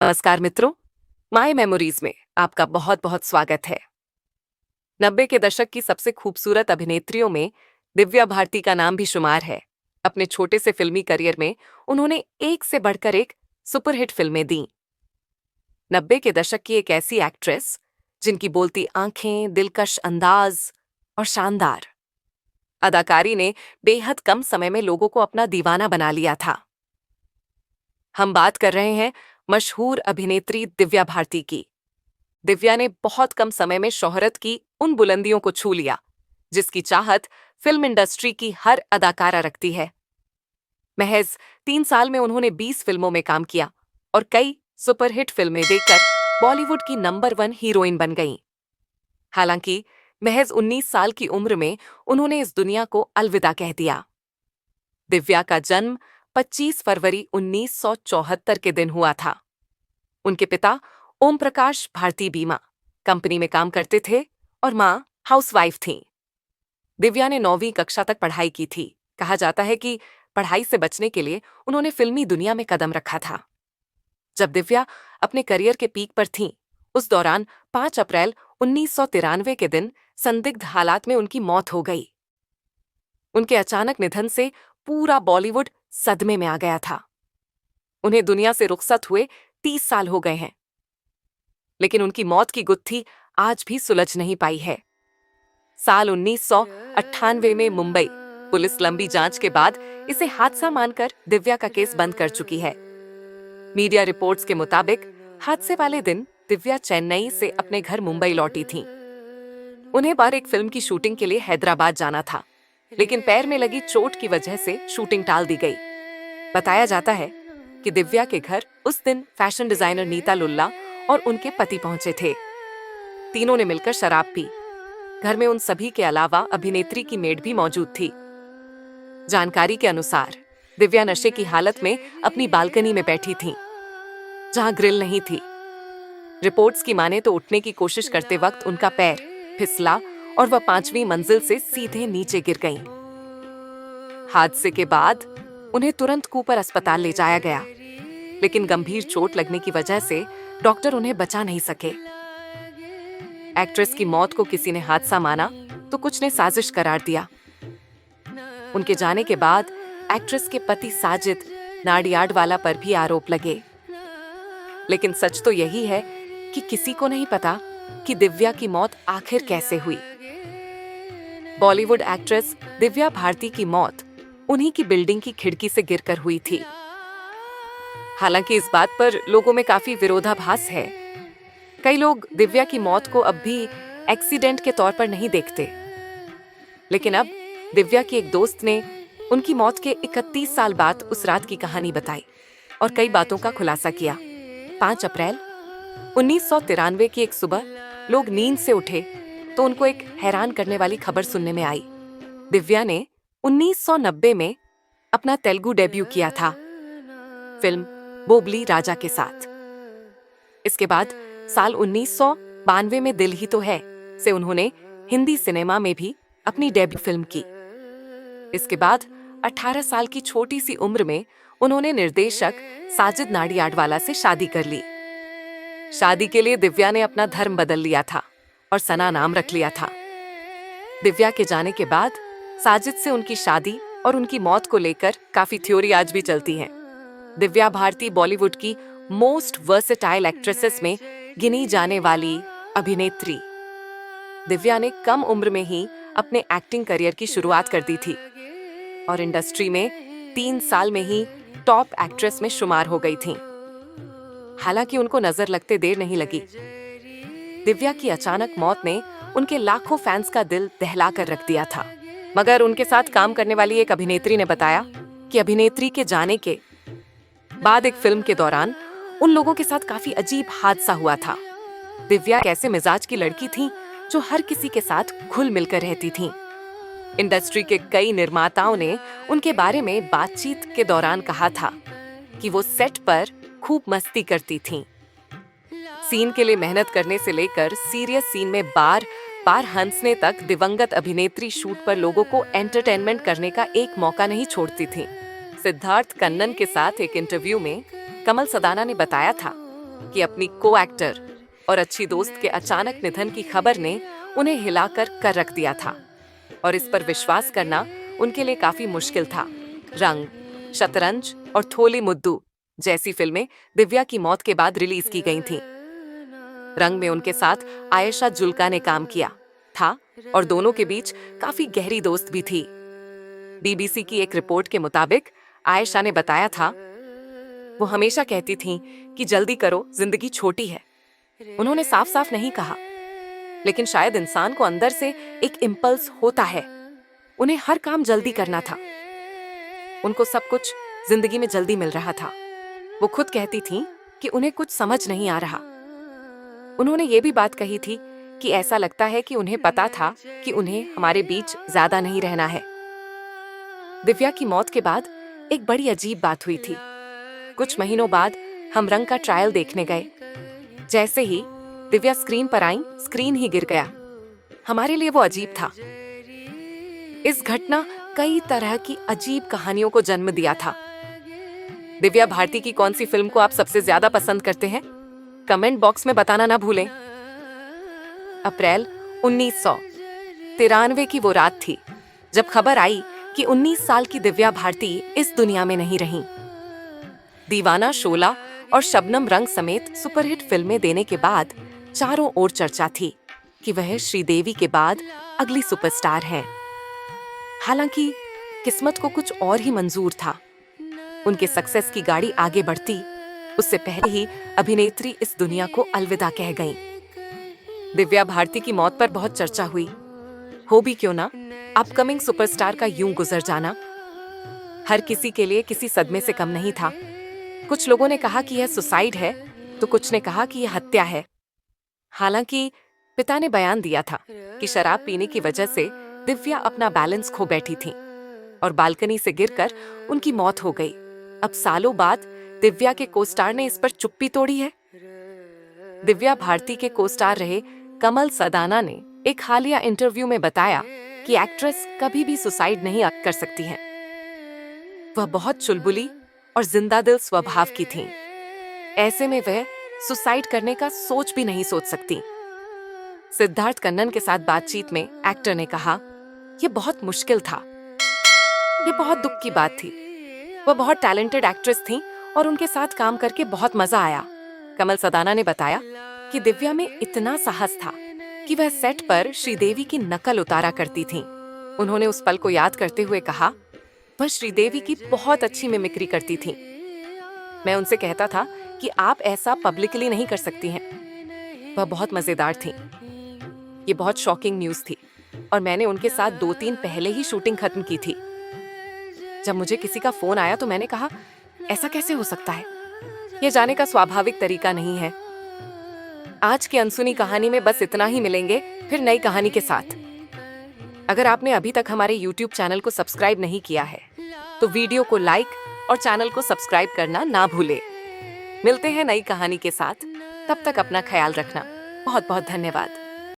नमस्कार मित्रों, my memories में आपका बहुत बहुत स्वागत है। 90 के दशक की सबसे खूबसूरत अभिनेत्रियों में दिव्या भारती का नाम भी शुमार है। अपने छोटे से फिल्मी करियर में उन्होंने एक से बढ़कर एक सुपरहिट फिल्में दी। 90 के दशक की एक ऐसी एक्ट्रेस जिनकी बोलती आंखें, दिलकश अंदाज और शानदार अदाकारी ने बेहद कम समय में लोगों को अपना दीवाना बना लिया था। हम बात कर रहे हैं मशहूर अभिनेत्री दिव्या भारती की। दिव्या ने बहुत कम समय में शोहरत की उन बुलंदियों को छू लिया जिसकी चाहत फिल्म इंडस्ट्री की हर अदाकारा रखती है। महज 3 साल में उन्होंने 20 फिल्मों में काम किया और कई सुपरहिट फिल्में देकर बॉलीवुड की नंबर 1 हीरोइन बन गईं। हालांकि महज 19 साल की उम्र में उन्होंने इस दुनिया को अलविदा कह दिया। दिव्या का जन्म 25 फरवरी 1974 के दिन हुआ था। उनके पिता ओम प्रकाश भारती बीमा कंपनी में काम करते थे और मां हाउसवाइफ थीं। दिव्या ने 9वीं कक्षा तक पढ़ाई की थी। कहा जाता है कि पढ़ाई से बचने के लिए उन्होंने फिल्मी दुनिया में कदम रखा था। जब दिव्या अपने करियर के पीक पर थीं, उस दौरान 5 अप्रैल 1993 के दिन संदिग्ध हालात में उनकी मौत हो गई। उनके अचानक निधन से पूरा बॉलीवुड सदमे में आ गया था। उन्हें दुनिया से रुखसत हुए 30 साल हो गए हैं, लेकिन उनकी मौत की गुत्थी आज भी सुलझ नहीं पाई है। साल 1998 में मुंबई पुलिस लंबी जांच के बाद इसे हादसा मानकर दिव्या का केस बंद कर चुकी है। मीडिया रिपोर्ट्स के मुताबिक हादसे वाले दिन दिव्या चेन्नई से अपने घर मुंबई लौटी थीं। उन्हें बार एक फिल्म की शूटिंग के लिए हैदराबाद जाना था, लेकिन पैर में लगी चोट की वजह से शूटिंग टाल दी गई। बताया जाता है कि दिव्या के घर उस दिन फैशन डिजाइनर नीता लुल्ला और उनके पति पहुंचे थे। तीनों ने मिलकर शराब पी। घर में उन सभी के अलावा अभिनेत्री की मेड भी मौजूद थी। जानकारी के अनुसार दिव्या नशे की हालत में अपनी बालकनी में बैठी थीं, जहां ग्रिल नहीं थी। रिपोर्ट्स की माने तो उठने की कोशिश करते वक्त उनका पैर फिसला और वह 5वीं मंजिल से सीधे नीचे गिर गईं। हादसे के बाद उन्हें तुरंत कूपर अस्पताल ले जाया गया, लेकिन गंभीर चोट लगने की वजह से डॉक्टर उन्हें बचा नहीं सके। एक्ट्रेस की मौत को किसी ने हादसा माना तो कुछ ने साजिश करार दिया। उनके जाने के बाद एक्ट्रेस के पति साजिद नाडियाडवाला पर भी आरोप लगे, लेकिन सच तो यही है कि किसी को नहीं पता कि दिव्या की मौत आखिर कैसे हुई। बॉलीवुड एक्ट्रेस दिव्या भारती की मौत उन्हीं की बिल्डिंग की खिड़की से गिरकर हुई थी। हालांकि इस बात पर लोगों में काफी विरोधाभास है। कई लोग दिव्या की मौत को अब भी एक्सीडेंट के तौर पर नहीं देखते, लेकिन अब दिव्या की एक दोस्त ने उनकी मौत के 31 साल बाद उस रात की कहानी बताई और कई बातों का खुलासा किया। 5 अप्रैल 1993 की एक सुबह लोग नींद से उठे तो उनको एक हैरान करने वाली खबर सुनने में आई। दिव्या ने 1990 में अपना तेलुगु डेब्यू किया था, फिल्म बोबली राजा के साथ। इसके बाद साल 1992 में दिल ही तो है से उन्होंने हिंदी सिनेमा में भी अपनी डेब्यू फिल्म की। इसके बाद 18 साल की छोटी सी उम्र में उन्होंने निर्देशक साजिद नाडियाडवाला से शादी कर ली। शादी के लिए दिव्या ने अपना धर्म बदल लिया था और सना नाम रख लिया था। दिव्या के जाने के बाद साजिद से उनकी शादी और उनकी मौत को लेकर काफी थ्योरी आज भी चलती हैं। दिव्या भारती बॉलीवुड की मोस्ट वर्सेटाइल एक्ट्रेसेस में गिनी जाने वाली अभिनेत्री। दिव्या ने कम उम्र में ही अपने एक्टिंग करियर की शुरुआत कर दी थी और इंडस्ट्री में 3 साल में ही टॉप एक्ट्रेस में शुमार हो गई थीं। हालांकि उनको नजर लगते देर नहीं लगी। दिव्या की अचानक मौत ने उनके लाखों फैंस का दिल दहला कर रख दिया था, मगर उनके साथ काम करने वाली एक अभिनेत्री ने बताया कि अभिनेत्री के जाने के बाद एक फिल्म के दौरान उन लोगों के साथ काफी अजीब हादसा हुआ था। दिव्या कैसे मिजाज की लड़की थी जो हर किसी के साथ घुल मिलकर रहती थीं। इंडस्ट्री के कई निर्माताओं ने उनके बारे में बातचीत के दौरान कहा था कि वो सेट पर खूब मस्ती करती थीं। सीन के लिए मेहनत करने से लेकर सीरियस सीन में बार बार हंसने तक दिवंगत अभिनेत्री शूट पर लोगों को एंटरटेनमेंट करने का एक मौका नहीं छोड़ती थीं। सिद्धार्थ कन्नन के साथ एक इंटरव्यू में कमल सदाना ने बताया था कि अपनी को एक्टर और अच्छी दोस्त के अचानक निधन की खबर ने उन्हें हिलाकर कर रख दिया था और इस पर विश्वास करना उनके लिए काफी मुश्किल था। रंग, शतरंज और थोली मुद्दू जैसी फिल्में दिव्या की मौत के बाद रिलीज की गई थीं। रंग में उनके साथ आयशा जुल्का ने काम किया था और दोनों के बीच काफी गहरी दोस्त भी थी। बीबीसी की एक रिपोर्ट के मुताबिक आयशा ने बताया था, वो हमेशा कहती थीं कि जल्दी करो, जिंदगी छोटी है। उन्होंने साफ साफ नहीं कहा, लेकिन शायद इंसान को अंदर से एक इम्पल्स होता है। उन्हें हर काम जल्दी करना था। उनको सब कुछ जिंदगी में जल्दी मिल रहा था। वो खुद कहती थीं कि उन्हें कुछ समझ नहीं आ रहा। उन्होंने ये भी बात कही थी कि ऐसा लगता है कि उन्हें पता था कि उन्हें हमारे बीच ज्यादा नहीं रहना है। दिव्या की मौत के बाद एक बड़ी अजीब बात हुई थी। कुछ महीनों बाद हम रंग का ट्रायल देखने गए। जैसे ही दिव्या स्क्रीन पर आई, स्क्रीन ही गिर गया। हमारे लिए वो अजीब था। इस घटना कई तरह की अजीब कहानियों को जन्म दिया था। दिव्या भारती की कौन सी फिल्म को आप सबसे ज्यादा पसंद करते हैं? कमेंट बॉक्स में बताना ना भूलें। अप्रैल 1993 की वो रात थी जब खबर आई कि 19 साल की दिव्या भारती इस दुनिया में नहीं रहीं। दीवाना, शोला और शबनम रंग समेत सुपरहिट फिल्में देने के बाद चारों ओर चर्चा थी कि वह श्रीदेवी के बाद अगली सुपरस्टार हैं। हालांकि किस्मत को कुछ और ही मंजूर था। उनके सक्सेस की गाड़ी आगे बढ़ती उससे पहले ही अभिनेत्री इस दुनिया को अलविदा कह गईं। दिव्या भारती की मौत पर बहुत चर्चा हुई। हो भी क्यों ना, अपकमिंग सुपरस्टार का यूं गुजर जाना हर किसी के लिए किसी सदमे से कम नहीं था। कुछ लोगों ने कहा कि यह सुसाइड है, तो कुछ ने कहा कि यह हत्या है। हालांकि पिता ने बयान दिया था कि शराब पीने की वजह से दिव्या अपना बैलेंस खो बैठी थीं और बालकनी से गिरकर उनकी मौत हो गई। अब सालों बाद दिव्या के कोस्टार ने इस पर चुप्पी तोड़ी है। दिव्या भारती के कोस्टार रहे कमल सदाना ने एक हालिया इंटरव्यू में बताया कि एक्ट्रेस कभी भी सुसाइड नहीं कर सकती हैं। वह बहुत चुलबुली और जिंदा दिल स्वभाव की थीं। ऐसे में वह सुसाइड करने का सोच भी नहीं सोच सकती। सिद्धार्थ कन्नन के साथ बातचीत में एक्टर ने कहा, यह बहुत मुश्किल था। यह बहुत दुख की बात थी। वह बहुत टैलेंटेड एक्ट्रेस थीं और उनके साथ काम करके बहुत मजा आया। कमल सदाना ने बताया कि दिव्या में इतना साहस था कि वह सेट पर श्रीदेवी की नकल उतारा करती थीं। उन्होंने उस पल को याद करते हुए कहा, वह श्रीदेवी की बहुत अच्छी मिमिक्री करती थीं। मैं उनसे कहता था कि आप ऐसा पब्लिकली नहीं कर सकती हैं। वह बहुत मजेदार थीं। ये बहुत शॉकिंग न्यूज़ थी और मैंने उनके साथ 2-3 पहले ही शूटिंग खत्म की थी। जब मुझे किसी का फोन आया तो मैंने कहा, ऐसा कैसे हो सकता है? यह जाने का स्वाभाविक तरीका नहीं है। आज की अनसुनी कहानी में बस इतना ही। मिलेंगे फिर नई कहानी के साथ। अगर आपने अभी तक हमारे YouTube चैनल को सब्सक्राइब नहीं किया है तो वीडियो को लाइक और चैनल को सब्सक्राइब करना ना भूलें। मिलते हैं नई कहानी के साथ। तब तक अपना ख्याल रखना। बहुत बहुत धन्यवाद।